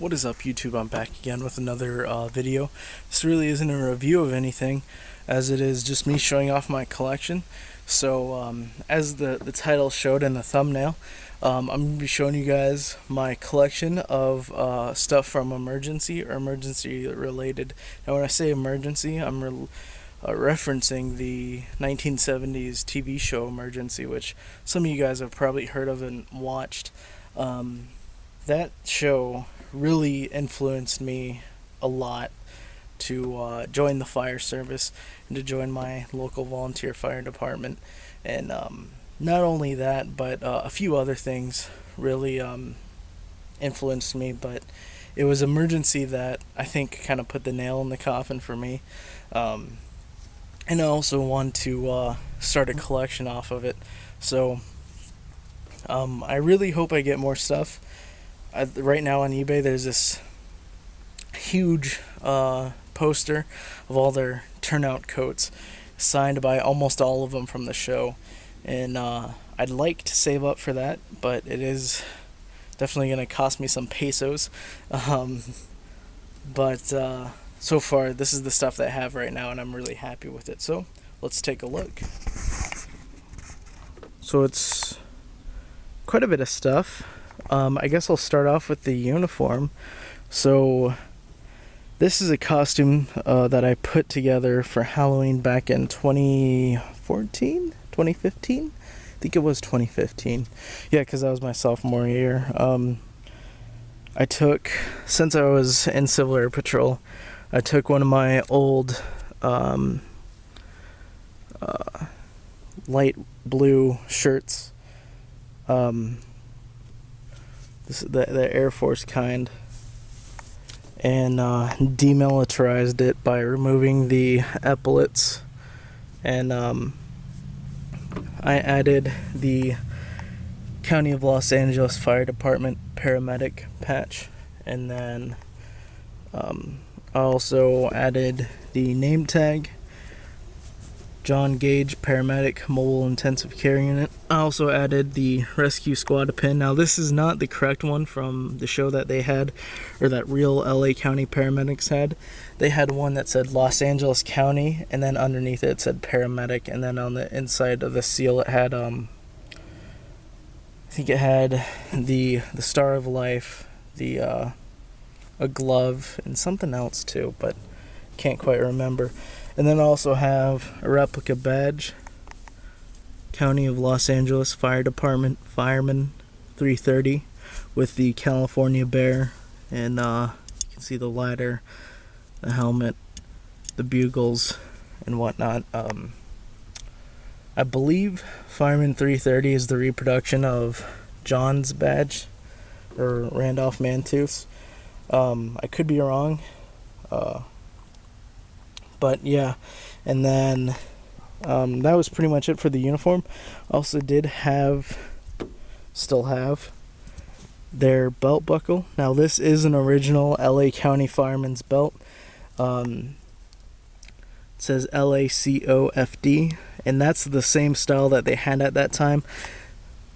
What is up, YouTube? I'm back again with another video. This really isn't a review of anything, as it is just me showing off my collection. So, as the title showed in the thumbnail, I'm going to be showing you guys my collection of stuff from Emergency or emergency related. Now, when I say emergency, I'm referencing the 1970s TV show Emergency, which some of you guys have probably heard of and watched. That show really influenced me a lot to join the fire service and to join my local volunteer fire department. And not only that, but a few other things really influenced me. But it was Emergency that I think kind of put the nail in the coffin for me. And I also want to start a collection off of it. So I really hope I get more stuff. Right now on eBay there's this huge poster of all their turnout coats signed by almost all of them from the show, and I'd like to save up for that, but it is definitely going to cost me some pesos. But so far this is the stuff that I have right now, and I'm really happy with it. So let's take a look. So it's quite a bit of stuff. I guess I'll start off with the uniform. So this is a costume that I put together for Halloween back in 2014? 2015? I think it was 2015. Yeah, because that was my sophomore year. I took, since I was in Civil Air Patrol, I took one of my old light blue shirts. The Air Force kind, and demilitarized it by removing the epaulets, and I added the County of Los Angeles Fire Department paramedic patch, and then I also added the name tag, John Gage Paramedic Mobile Intensive Care Unit. I also added the Rescue Squad pin. Now this is not the correct one from the show that they had, or that real LA County paramedics had. They had one that said Los Angeles County, and then underneath it said paramedic, and then on the inside of the seal it had I think it had the Star of Life, the a glove, and something else too, but can't quite remember. And then I also have a replica badge, County of Los Angeles Fire Department Fireman 330, with the California bear, and you can see the ladder, the helmet, the bugles, and whatnot. I believe Fireman 330 is the reproduction of John's badge, or Randolph Mantooth's. I could be wrong. But yeah, and then that was pretty much it for the uniform. Also still have their belt buckle. Now this is an original LA County Fireman's belt. It says LACOFD, and that's the same style that they had at that time.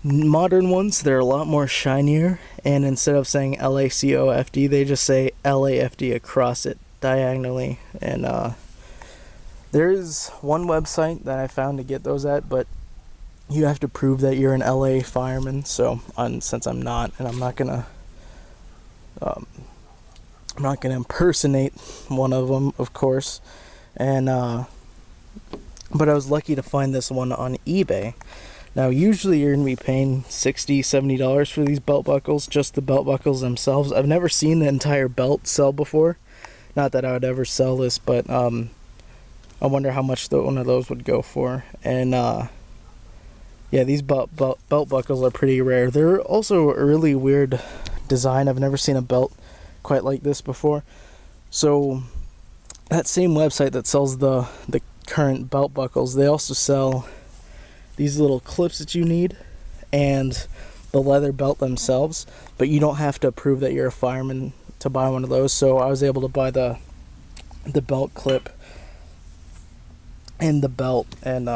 Modern ones, they're a lot more shinier, and instead of saying LACOFD, they just say LAFD across it diagonally. And there's one website that I found to get those at, but you have to prove that you're an LA fireman. So, since I'm not, and I'm not gonna impersonate one of them, of course. And but I was lucky to find this one on eBay. Now, usually you're gonna be paying $60, $70 for these belt buckles, just the belt buckles themselves. I've never seen the entire belt sell before. Not that I would ever sell this, but I wonder how much one of those would go for. And yeah, these belt buckles are pretty rare. They're also a really weird design. I've never seen a belt quite like this before. So that same website that sells the current belt buckles, they also sell these little clips that you need and the leather belt themselves, but you don't have to prove that you're a fireman to buy one of those. So I was able to buy the belt clip and the belt, and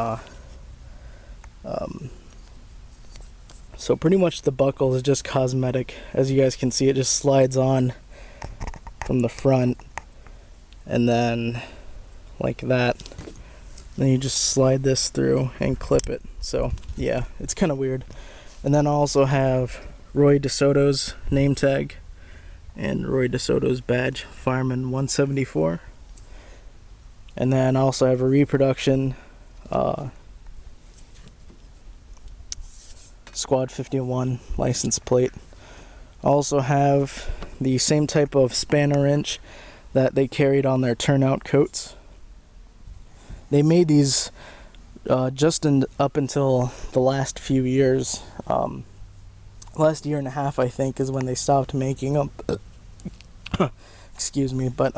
so pretty much the buckle is just cosmetic. As you guys can see, it just slides on from the front, and then like that. Then you just slide this through and clip it. So yeah, it's kind of weird. And then I also have Roy DeSoto's name tag and Roy DeSoto's badge, Fireman 174. And then I also have a reproduction Squad 51 license plate. I also have the same type of spanner wrench that they carried on their turnout coats. They made these just up until the last few years. Last year and a half, I think, is when they stopped making them. Excuse me, but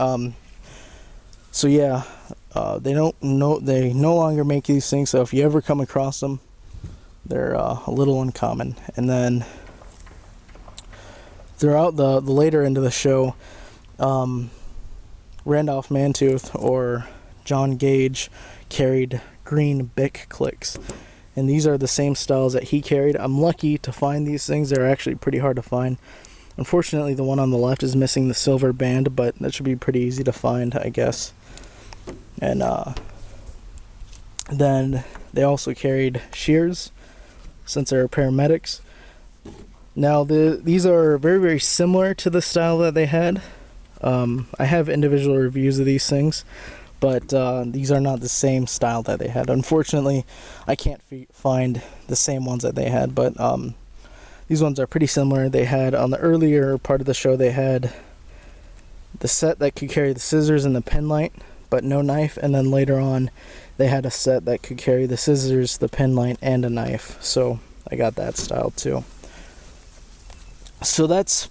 so yeah, they no longer make these things. So if you ever come across them, they're a little uncommon. And then throughout the later end of the show, Randolph Mantooth or John Gage carried green Bic clicks, and these are the same styles that he carried. I'm lucky to find these things. They're actually pretty hard to find. Unfortunately, the one on the left is missing the silver band, but that should be pretty easy to find, I guess. And then they also carried shears, since they're paramedics. Now these are very, very similar to the style that they had. I have individual reviews of these things, but these are not the same style that they had. Unfortunately, I can't find the same ones that they had, but these ones are pretty similar. They had, on the earlier part of the show, they had the set that could carry the scissors and the penlight, but no knife, and then later on, they had a set that could carry the scissors, the penlight, and a knife. So I got that style too. So that's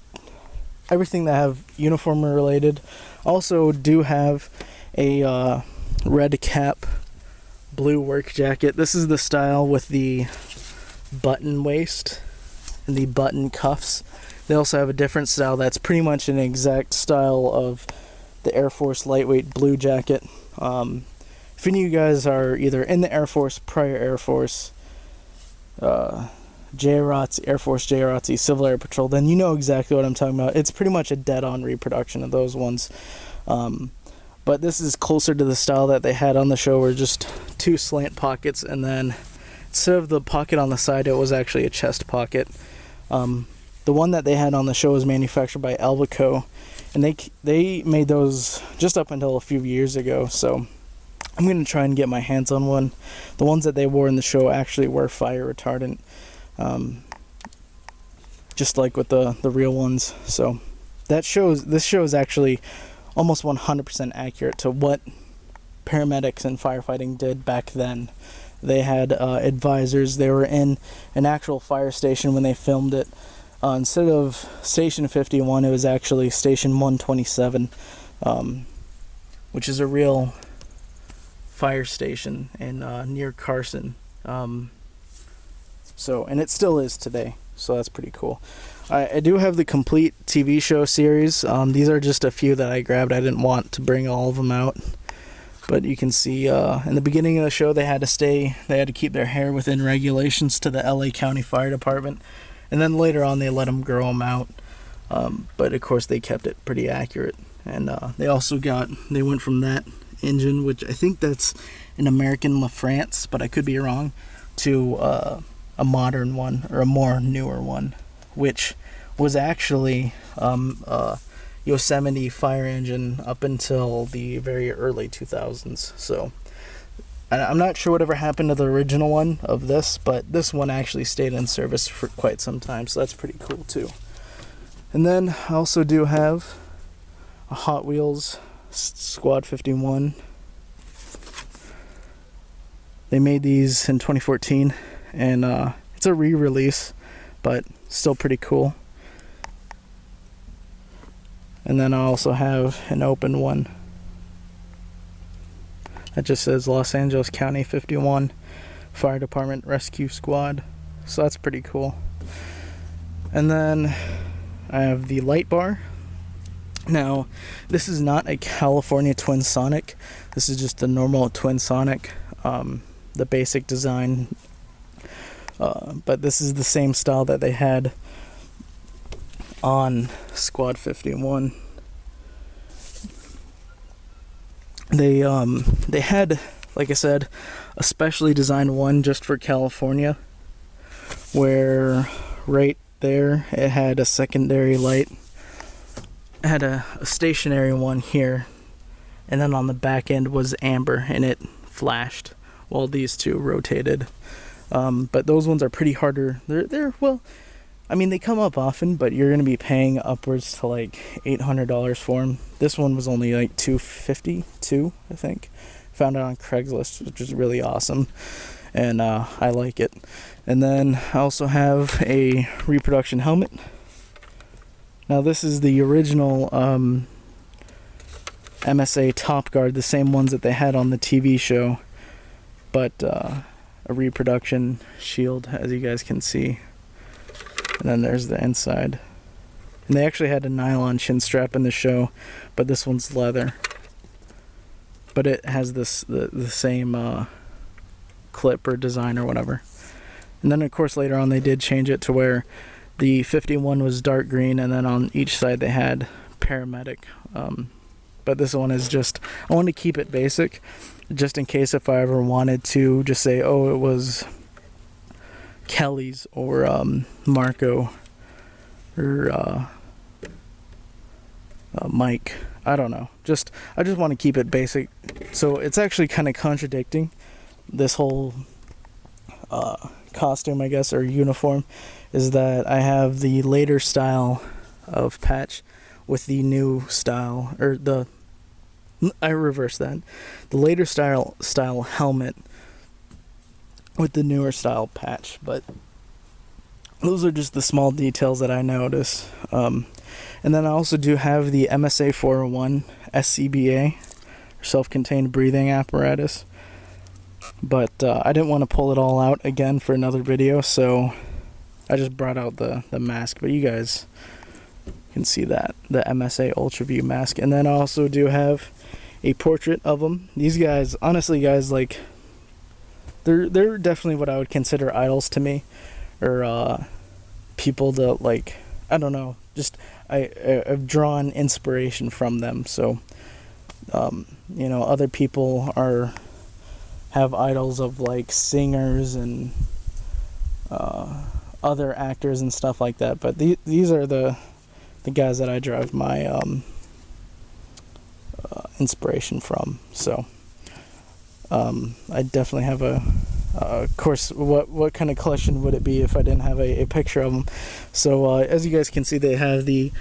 everything that I have uniform related. Also do have a red cap, blue work jacket. This is the style with the button waist and the button cuffs. They also have a different style that's pretty much an exact style of the Air Force lightweight blue jacket. If any of you guys are either in the Air Force, prior Air Force, JROTC, Air Force JROTC, Civil Air Patrol, then you know exactly what I'm talking about. It's pretty much a dead-on reproduction of those ones. But this is closer to the style that they had on the show, where just two slant pockets, and then instead of the pocket on the side, it was actually a chest pocket. The one that they had on the show was manufactured by Albaco, and they made those just up until a few years ago, so I'm going to try and get my hands on one. The ones that they wore in the show actually were fire retardant, just like with the real ones. So this show is actually almost 100% accurate to what paramedics and firefighting did back then. They had advisors. They were in an actual fire station when they filmed it. Instead of Station 51, it was actually Station 127, which is a real fire station in near Carson. And it still is today, so that's pretty cool. I do have the complete TV show series. These are just a few that I grabbed. I didn't want to bring all of them out, but you can see in the beginning of the show they had to keep their hair within regulations to the LA County Fire Department, and then later on they let them grow them out. But of course they kept it pretty accurate, and they went from that engine, which I think that's an American LaFrance, but I could be wrong, to a modern one, or a more newer one, which was actually Yosemite fire engine up until the very early 2000s. So I'm not sure whatever happened to the original one of this, but this one actually stayed in service for quite some time, so that's pretty cool too. And then I also do have a Hot Wheels Squad 51. They made these in 2014, and it's a re-release, but still pretty cool. And then I also have an open one that just says Los Angeles County 51 Fire Department Rescue Squad, so that's pretty cool. And then I have the light bar. Now, this is not a California Twin Sonic. This is just the normal Twin Sonic, the basic design. But this is the same style that they had on Squad 51. they had, like I said, a specially designed one just for California, where right there it had a secondary light. It had a stationary one here, and then on the back end was amber, and it flashed while these two rotated. But those ones are pretty harder. They're well, I mean, they come up often, but you're going to be paying upwards to like $800 for them. This one was only like $252, I think. Found it on Craigslist, which is really awesome, and I like it. And then I also have a reproduction helmet. Now this is the original MSA Top Guard, the same ones that they had on the TV show, but a reproduction shield, as you guys can see. And then there's the inside. And they actually had a nylon chin strap in the show, but this one's leather. But it has the same clip or design or whatever. And then of course later on they did change it to where the 51 was dark green, and then on each side they had paramedic. But this one is just, I want to keep it basic, just in case if I ever wanted to just say, oh, it was Kelly's or Marco or Mike. I don't know. I just want to keep it basic. So it's actually kind of contradicting this whole costume, I guess, or uniform, is that I have the later style of patch with the new style, or I reverse that. The later style helmet with the newer style patch, but those are just the small details that I notice. And then I also do have the MSA 401 SCBA, self-contained breathing apparatus, but I didn't want to pull it all out again for another video, so I just brought out the mask, but you guys can see that, the MSA Ultra View mask. And then I also do have a portrait of them. These guys, honestly guys, like, they're definitely what I would consider idols to me, or people that, like, I don't know, just I've drawn inspiration from them. So you know, other people have idols of like singers and other actors and stuff like that, but these are the guys that I derive my inspiration from. So I definitely have of course, what kind of collection would it be if I didn't have a picture of them? So as you guys can see, they have the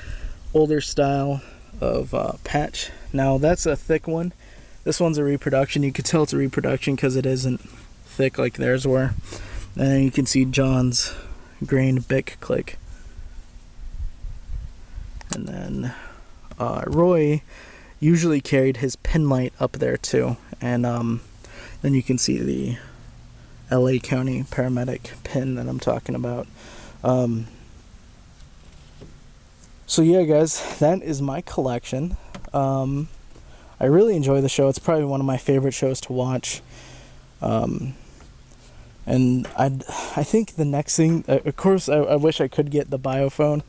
older style of patch. Now that's a thick one. This one's a reproduction. You could tell it's a reproduction because it isn't thick like theirs were. And then you can see John's grain Bic click. And then Roy usually carried his pin light up there too. And then you can see the LA County paramedic pin that I'm talking about. So yeah, guys, that is my collection. I really enjoy the show. It's probably one of my favorite shows to watch. And I think the next thing, of course, I wish I could get the Biophone,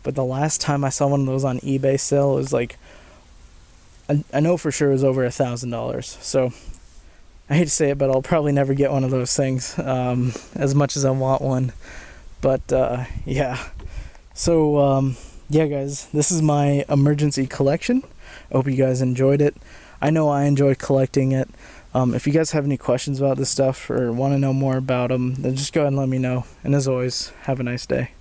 but the last time I saw one of those on eBay sale, it was like, I know for sure it was over $1,000. So I hate to say it, but I'll probably never get one of those things, as much as I want one. But yeah. So yeah, guys, this is my emergency collection. I hope you guys enjoyed it. I know I enjoyed collecting it. If you guys have any questions about this stuff or want to know more about them, then just go ahead and let me know. And as always, have a nice day.